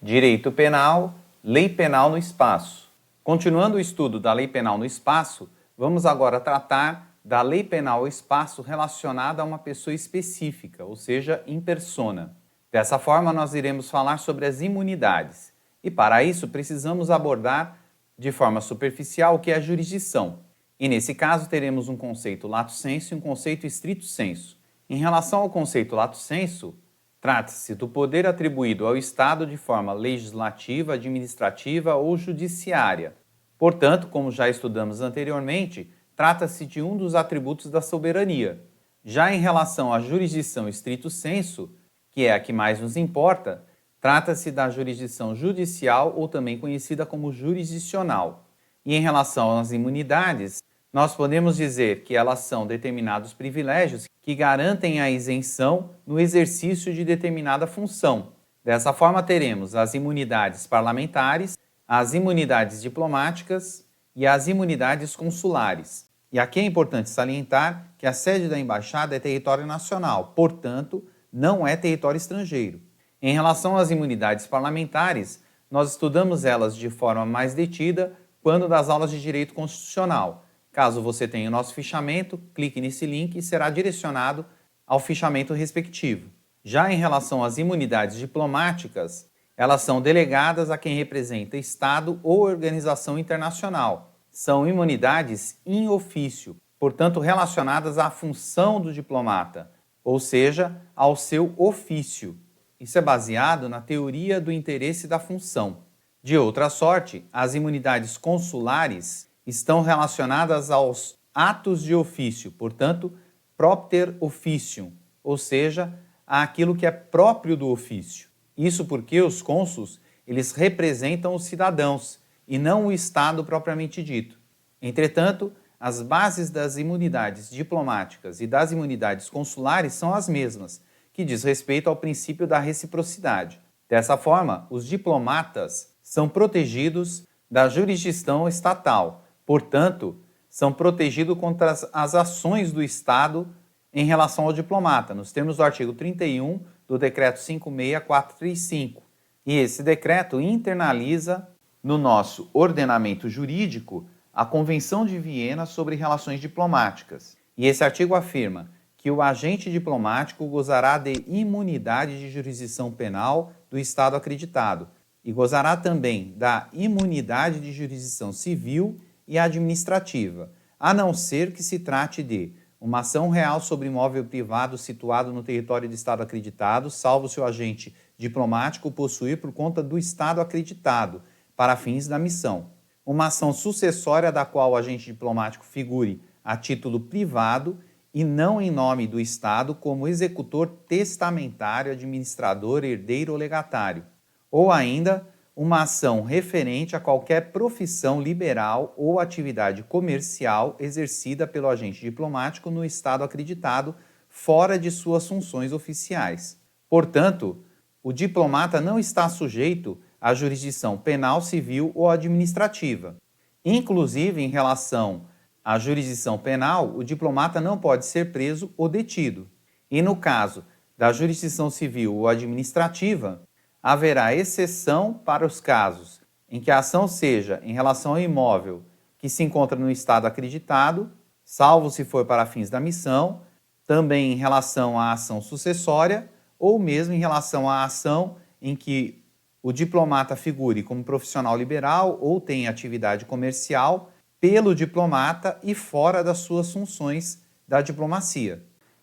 Direito Penal, Lei Penal no Espaço. Continuando o estudo da Lei Penal no Espaço, vamos agora tratar da Lei Penal ao Espaço relacionada a uma pessoa específica, ou seja, in persona. Dessa forma, nós iremos falar sobre as imunidades. E para isso, precisamos abordar de forma superficial o que é a jurisdição. E nesse caso, teremos um conceito lato sensu e um conceito stricto sensu. Em relação ao conceito lato sensu, trata-se do poder atribuído ao Estado de forma legislativa, administrativa ou judiciária. Portanto, como já estudamos anteriormente, trata-se de um dos atributos da soberania. Já em relação à jurisdição stricto sensu, que é a que mais nos importa, trata-se da jurisdição judicial ou também conhecida como jurisdicional. E em relação às imunidades, nós podemos dizer que elas são determinados privilégios que garantem a isenção no exercício de determinada função. Dessa forma, teremos as imunidades parlamentares, as imunidades diplomáticas e as imunidades consulares. E aqui é importante salientar que a sede da embaixada é território nacional, portanto, não é território estrangeiro. Em relação às imunidades parlamentares, nós estudamos elas de forma mais detida quando das aulas de direito constitucional. Caso você tenha o nosso fichamento, clique nesse link e será direcionado ao fichamento respectivo. Já em relação às imunidades diplomáticas, elas são delegadas a quem representa Estado ou organização internacional. São imunidades in officio, portanto relacionadas à função do diplomata, ou seja, ao seu ofício. Isso é baseado na teoria do interesse da função. De outra sorte, as imunidades consulares estão relacionadas aos atos de ofício, portanto, propter officium, ou seja, àquilo que é próprio do ofício. Isso porque os cônsuls, eles representam os cidadãos e não o Estado propriamente dito. Entretanto, as bases das imunidades diplomáticas e das imunidades consulares são as mesmas, que diz respeito ao princípio da reciprocidade. Dessa forma, os diplomatas são protegidos da jurisdição estatal, portanto, são protegidos contra as ações do Estado em relação ao diplomata, nos termos do artigo 31 do Decreto 56435. E esse decreto internaliza no nosso ordenamento jurídico a Convenção de Viena sobre Relações Diplomáticas. E esse artigo afirma que o agente diplomático gozará de imunidade de jurisdição penal do Estado acreditado e gozará também da imunidade de jurisdição civil e administrativa, a não ser que se trate de uma ação real sobre imóvel privado situado no território do Estado acreditado, salvo se o agente diplomático possuir por conta do Estado acreditado, para fins da missão. Uma ação sucessória da qual o agente diplomático figure a título privado e não em nome do Estado como executor testamentário, administrador, herdeiro ou legatário. Ou ainda, uma ação referente a qualquer profissão liberal ou atividade comercial exercida pelo agente diplomático no Estado acreditado, fora de suas funções oficiais. Portanto, o diplomata não está sujeito à jurisdição penal, civil ou administrativa. Inclusive, em relação à jurisdição penal, o diplomata não pode ser preso ou detido. E no caso da jurisdição civil ou administrativa, haverá exceção para os casos em que a ação seja em relação ao imóvel que se encontra no Estado acreditado, salvo se for para fins da missão, também em relação à ação sucessória ou mesmo em relação à ação em que o diplomata figure como profissional liberal ou tenha atividade comercial pelo diplomata e fora das suas funções da diplomacia.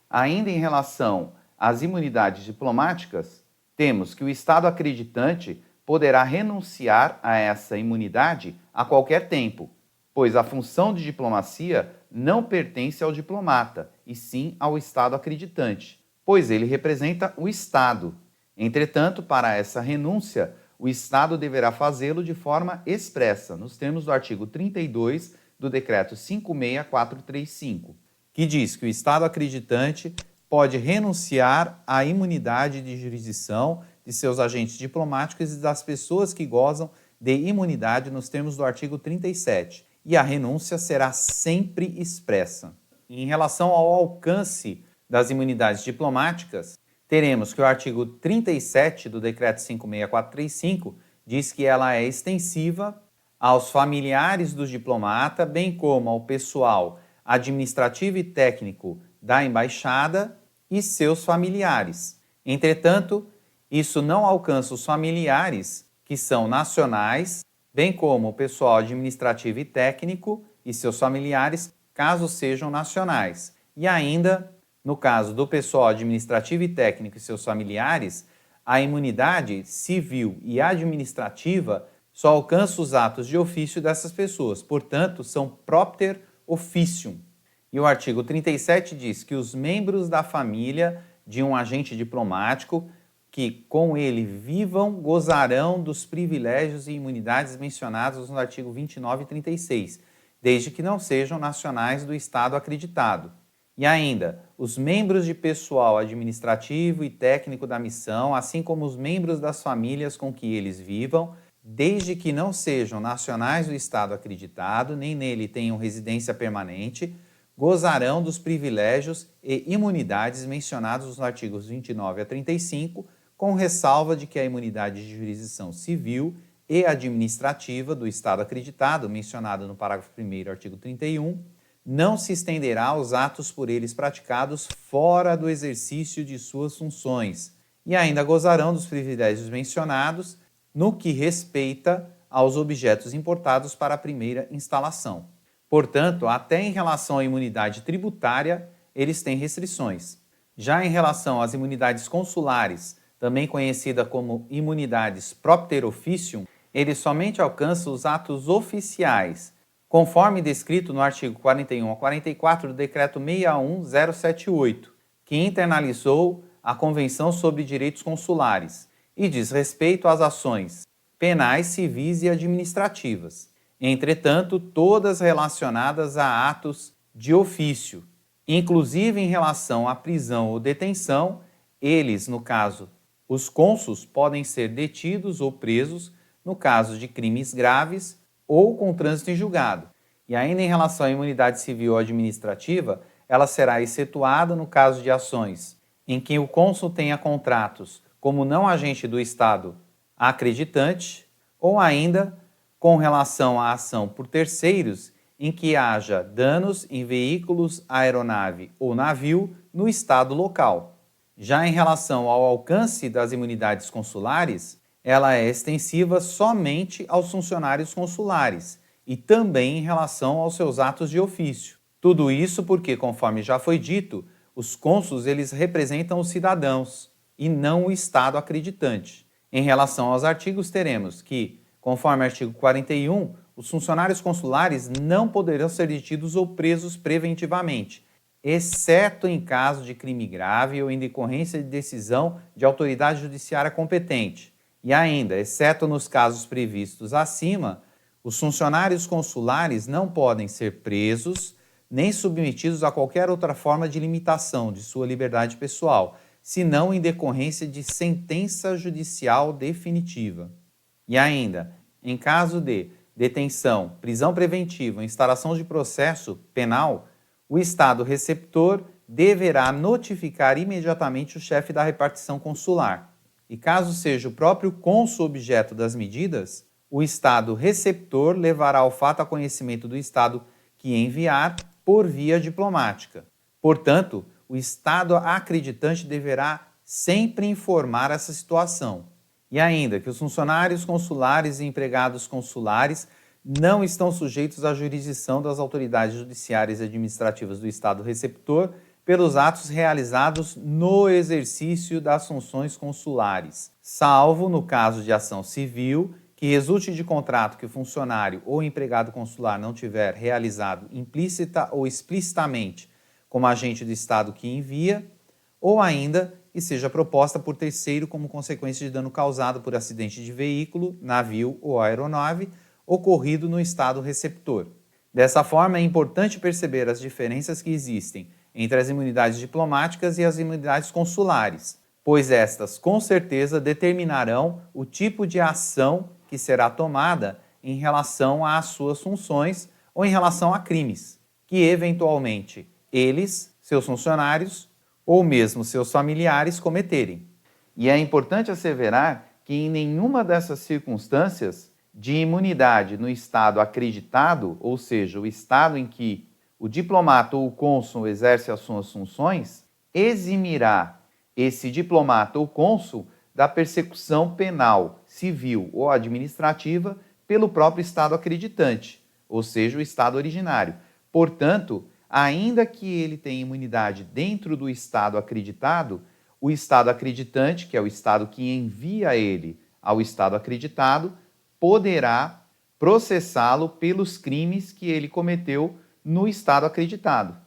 Ainda em relação às imunidades diplomáticas, temos que o Estado acreditante poderá renunciar a essa imunidade a qualquer tempo, pois a função de diplomacia não pertence ao diplomata, e sim ao Estado acreditante, pois ele representa o Estado. Entretanto, para essa renúncia, o Estado deverá fazê-lo de forma expressa, nos termos do artigo 32 do Decreto 56435, que diz que o Estado acreditante pode renunciar à imunidade de jurisdição de seus agentes diplomáticos e das pessoas que gozam de imunidade nos termos do artigo 37, e a renúncia será sempre expressa. Em relação ao alcance das imunidades diplomáticas, teremos que o artigo 37 do Decreto 56435 diz que ela é extensiva aos familiares do diplomata, bem como ao pessoal administrativo e técnico da embaixada e seus familiares. Entretanto, isso não alcança os familiares que são nacionais, bem como o pessoal administrativo e técnico e seus familiares, caso sejam nacionais. E ainda, no caso do pessoal administrativo e técnico e seus familiares, a imunidade civil e administrativa só alcança os atos de ofício dessas pessoas, portanto, são propter officium. E o artigo 37 diz que os membros da família de um agente diplomático que com ele vivam gozarão dos privilégios e imunidades mencionados no artigo 29 e 36, desde que não sejam nacionais do Estado acreditado. E ainda, os membros de pessoal administrativo e técnico da missão, assim como os membros das famílias com que eles vivam, desde que não sejam nacionais do Estado acreditado, nem nele tenham residência permanente, gozarão dos privilégios e imunidades mencionados nos artigos 29 a 35, com ressalva de que a imunidade de jurisdição civil e administrativa do Estado acreditado, mencionado no parágrafo 1º, artigo 31, não se estenderá aos atos por eles praticados fora do exercício de suas funções, e ainda gozarão dos privilégios mencionados no que respeita aos objetos importados para a primeira instalação. Portanto, até em relação à imunidade tributária, eles têm restrições. Já em relação às imunidades consulares, também conhecida como imunidades propter officium, ele somente alcança os atos oficiais, conforme descrito no artigo 41 a 44 do Decreto 61078, que internalizou a Convenção sobre Direitos Consulares e diz respeito às ações penais, civis e administrativas. Entretanto, todas relacionadas a atos de ofício, inclusive em relação à prisão ou detenção, eles, no caso, os cônsuls podem ser detidos ou presos no caso de crimes graves ou com trânsito em julgado. E ainda em relação à imunidade civil ou administrativa, ela será excetuada no caso de ações em que o cônsul tenha contratos como não agente do Estado acreditante, ou ainda com relação à ação por terceiros em que haja danos em veículos, aeronave ou navio no Estado local. Já em relação ao alcance das imunidades consulares, ela é extensiva somente aos funcionários consulares e também em relação aos seus atos de ofício. Tudo isso porque, conforme já foi dito, os cônsuls eles representam os cidadãos e não o Estado acreditante. Em relação aos artigos, teremos que, conforme o artigo 41, os funcionários consulares não poderão ser detidos ou presos preventivamente, exceto em caso de crime grave ou em decorrência de decisão de autoridade judiciária competente. E ainda, exceto nos casos previstos acima, os funcionários consulares não podem ser presos nem submetidos a qualquer outra forma de limitação de sua liberdade pessoal, senão em decorrência de sentença judicial definitiva. E ainda, em caso de detenção, prisão preventiva ou instalação de processo penal, o Estado receptor deverá notificar imediatamente o chefe da repartição consular. E caso seja o próprio cônsul objeto das medidas, o Estado receptor levará o fato a conhecimento do Estado que enviar por via diplomática. Portanto, o Estado acreditante deverá sempre informar essa situação. E ainda que os funcionários consulares e empregados consulares não estão sujeitos à jurisdição das autoridades judiciárias e administrativas do Estado receptor pelos atos realizados no exercício das funções consulares, salvo no caso de ação civil que resulte de contrato que o funcionário ou empregado consular não tiver realizado implícita ou explicitamente como agente do Estado que envia, ou ainda que seja proposta por terceiro como consequência de dano causado por acidente de veículo, navio ou aeronave ocorrido no Estado receptor. Dessa forma, é importante perceber as diferenças que existem entre as imunidades diplomáticas e as imunidades consulares, pois estas, com certeza, determinarão o tipo de ação que será tomada em relação às suas funções ou em relação a crimes, que eventualmente eles, seus funcionários ou mesmo seus familiares cometerem. E é importante asseverar que em nenhuma dessas circunstâncias de imunidade no estado acreditado, ou seja, o estado em que o diplomata ou o cônsul exerce as suas funções, eximirá esse diplomata ou cônsul da persecução penal, civil ou administrativa pelo próprio estado acreditante, ou seja, o estado originário. Portanto, ainda que ele tenha imunidade dentro do estado acreditado, o estado acreditante, que é o estado que envia ele ao estado acreditado, poderá processá-lo pelos crimes que ele cometeu no estado acreditado.